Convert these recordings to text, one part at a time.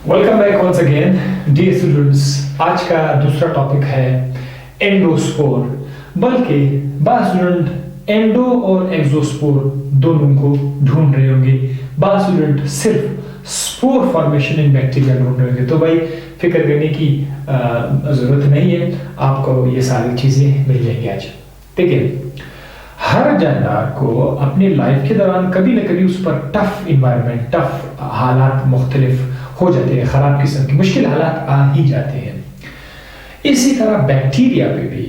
Welcome back once again dear students. आज का दूसरा टॉपिक है एंडोस्पोर। बल्कि बाज़ स्टूडेंट एंडो और एक्सोस्पोर दोनों को ढूंढ रहे होंगे, बाज़ स्टूडेंट सिर्फ स्पोर फॉर्मेशन इन बैक्टीरिया ढूंढ रहे होंगे। तो भाई फिक्र करने की जरूरत नहीं है, आपको ये सारी चीजें मिल जाएंगी आज। देखिए, हर जानदार को अपनी लाइफ के दौरान कभी ना कभी उस पर टफ इन्वायरमेंट, टफ हालात मुख्तलिफ हो जाते हैं, खराब किस्म के मुश्किल हालात आ ही जाते हैं। इसी तरह बैक्टीरिया पे भी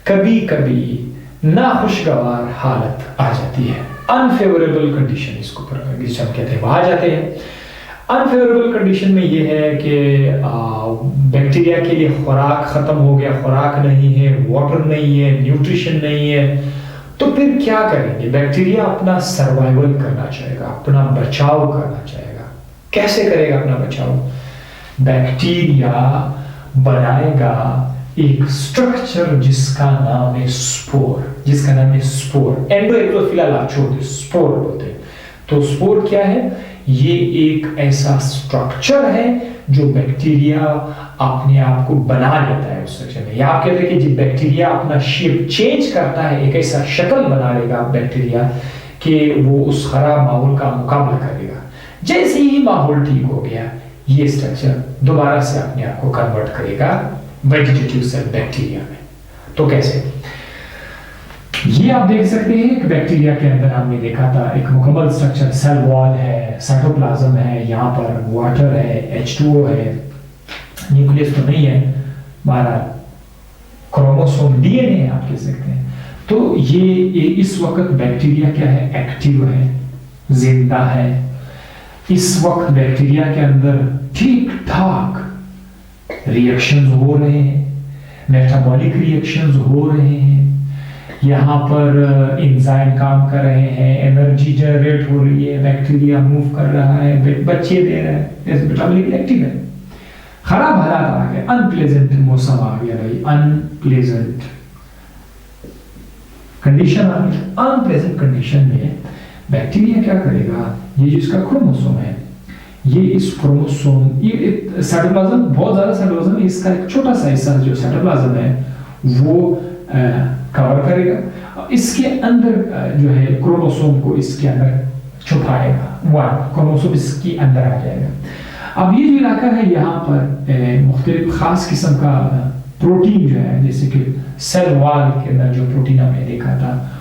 कभी कभी नाखुशगवार हालत आ जाती है, अनफेवरेबल कंडीशन इसको जिसे हम कहते हैं वह आ जाते हैं। अनफेवरेबल कंडीशन में ये है कि बैक्टीरिया के लिए खुराक खत्म हो गया, खुराक नहीं है, वाटर नहीं है, न्यूट्रिशन नहीं है, तो फिर क्या करेंगे? बैक्टीरिया अपना सर्वाइवल करना चाहेगा, अपना बचाव करना चाहेगा। कैसे करेगा अपना बचाव? बैक्टीरिया बनाएगा एक स्ट्रक्चर जिसका नाम है स्पोर। एंडो एक्टो फिलहाल आप छोड़ दो, स्पोर बोलते हैं। तो स्पोर क्या है? ये एक ऐसा स्ट्रक्चर है जो बैक्टीरिया अपने आप को बना लेता है उस स्ट्रक्चर में। या आप कहते हैं कि जब बैक्टीरिया अपना शेप चेंज करता है, एक ऐसा शक्ल बना लेगा बैक्टीरिया कि वो उस खराब माहौल का मुकाबला करेगा। जैसे ही माहौल ठीक हो गया, ये स्ट्रक्चर दोबारा से अपने आप को कन्वर्ट करेगा वेजिटेटिव सेल बैक्टीरिया में। तो कैसे? ये आप देख सकते हैं कि बैक्टीरिया के अंदर हमने देखा था एक मुकम्मल स्ट्रक्चर, सेल वॉल है, साइटोप्लाज्म है, यहाँ पर वाटर है, H2O है, न्यूक्लियस तो नहीं है, हमारा क्रोमोसोम डीएनए है आप कह सकते हैं। तो ये इस वक्त बैक्टीरिया क्या है? एक्टिव है, जिंदा है। इस वक्त बैक्टीरिया के अंदर ठीक ठाक रिएक्शंस हो रहे हैं, मेटाबॉलिक रिएक्शंस हो रहे हैं, यहाँ पर एंजाइम काम कर रहे हैं, एनर्जी जनरेट हो रही है, बैक्टीरिया मूव कर रहा है, बच्चे दे रहा है, मेटाबॉलिक एक्टिव है। खराब हालात आ गए, अनप्लेजेंट मौसम आ गया भाई, अनप्लेजेंट कंडीशन आ गई। अनप्लेजेंट कंडीशन में बैक्टीरिया क्या करेगा? ये जो इसका क्रोमोसोम है, ये इस क्रोमोसोम, ये साइटोप्लाज्म, बहुत ज्यादा साइटोप्लाज्म, इसका एक छोटा सा हिस्सा जो साइटोप्लाज्म है वो कवर करेगा। इसके अंदर जो है क्रोमोसोम को इसके अंदर छुपाएगा, वन क्रोमोसोम इसके अंदर आ जाएगा। अब ये जो इलाका है, यहाँ पर मुख्तलिफ खास किस्म का प्रोटीन जो है, जैसे कि सेल वॉल के अंदर जो प्रोटीन हमने देखा था,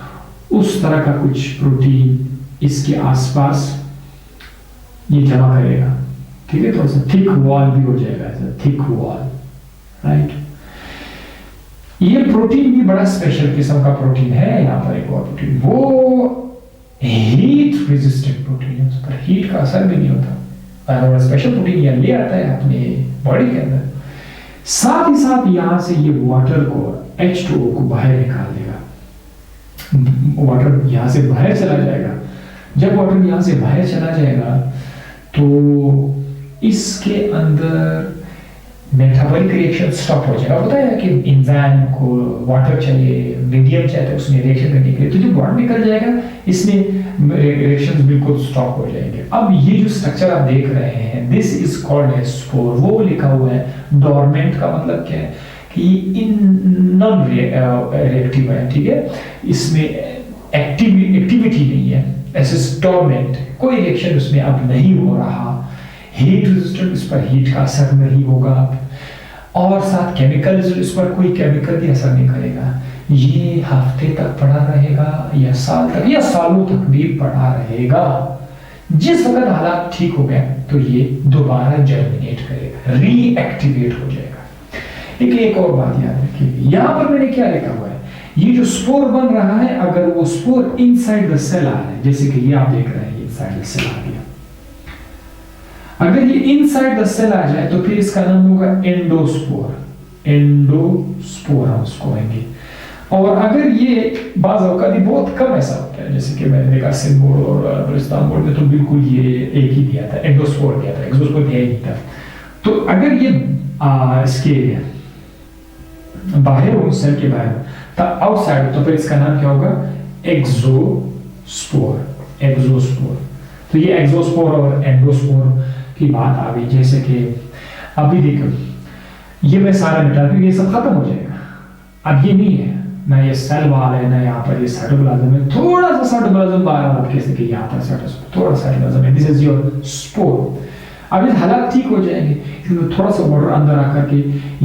उस तरह का कुछ प्रोटीन इसके आसपास ये जमा करेगा। ठीक है, थोड़ा सा थिक वॉल भी हो जाएगा, ऐसा थिक वॉल, राइट। ये प्रोटीन भी बड़ा स्पेशल किस्म का प्रोटीन है। यहाँ पर एक और प्रोटीन, वो हीट रेजिस्टेंट प्रोटीन है, उस पर हीट का असर भी नहीं होता। बड़ा स्पेशल प्रोटीन ये ले आता है अपने बॉडी के अंदर। साथ ही साथ यहाँ से ये वाटर को, H2O को बाहर निकाल देगा। वाटर यहाँ से बाहर चला जाएगा। जब वाटर यहाँ से बाहर चला जाएगा तो इसके अंदर मेटाबॉलिक रिएक्शन स्टॉप हो जाएगा। होता है कि एंजाइम को वाटर चाहिए, मीडियम चाहिए तो उसमें रिएक्शन करने के लिए, तो जब वाटर निकल जाएगा इसमें रिएक्शंस बिल्कुल स्टॉप हो जाएंगे। अब ये जो स्ट्रक्चर आप देख रहे हैं, this is called as spore. वो लिखा हुआ है डोरमेंट, का मतलब क्या है कि नॉन रिएक्टिव है। ठीक है, इसमें एक्टिविटी नहीं है, ऐसे डोरमेंट, कोई रिएक्शन उसमें अब नहीं हो रहा। हीट रेजिस्टेंट, इस पर हीट का असर नहीं होगा, और साथ केमिकल, इस पर कोई केमिकल भी असर नहीं करेगा। ये हफ्ते तक पड़ा रहेगा या साल तक या सालों तक भी पड़ा रहेगा। जिस वक्त हालात ठीक हो गए तो ये दोबारा जर्मिनेट करेगा, रीएक्टिवेट हो जाएगा। लेकिन एक और बात याद रखिए, यहाँ पर मैंने क्या लिखा हुआ है, ये जो स्पोर बन रहा है, अगर वो स्पोर इनसाइड द सेल आ रहा है, जैसे कि ये आप देख रहे हैं, इनसाइड द सेल आ गया, अगर ये इनसाइड द सेल आ जाए तो फिर इसका नाम होगा एंडोस्पोर। एंडोस्पोर हम उसको कहेंगे। और अगर ये बाज़ औक़ात बहुत कम ऐसा होता है, जैसे कि मैंने देखा सिंध बोर्ड और बलूचिस्तान बोर्ड में तो बिल्कुल ये एक ही दिया था, एंडोस्पोर दिया था, एक्सोस्पोर दिया ही नहीं था। तो अगर ये इसके बाहर हो, सेल के बाहर हो, आउटसाइड, तो फिर इसका नाम क्या होगा? एक्सोस्पोर। एक्सोस्पोर। तो ये एक्सोस्पोर और एंडोस्पोर की बात आ गई, जैसे कि अभी देखो ये मैं सारा मिटा क्योंकि ये सब खत्म हो जाएगा। अब ये नहीं है ना ये सेल वाल है ना यहाँ पर ये साइटोप्लाज्म है, थोड़ा सा साइटोप्लाज्म बाहर आप कह सकते यहाँ पर साइटोप्लाज्म थोड़ा साइटोप्लाज्म है, दिस इज योर स्पोर। अब ये हालात ठीक हो जाएंगे, इसमें थोड़ा सा वाटर अंदर आकर के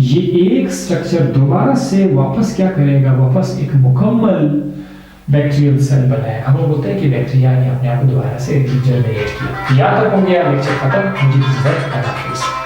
ये एक स्ट्रक्चर दोबारा से वापस क्या करेगा, वापस एक मुकम्मल बैक्टीरियल सेल बनाएगा। हम लोग बोलते हैं कि बैक्टीरिया ने अपने आप को दोबारा से रीजनरेट किया। याद तक हो गया, लेक्चर खत्म। मुझे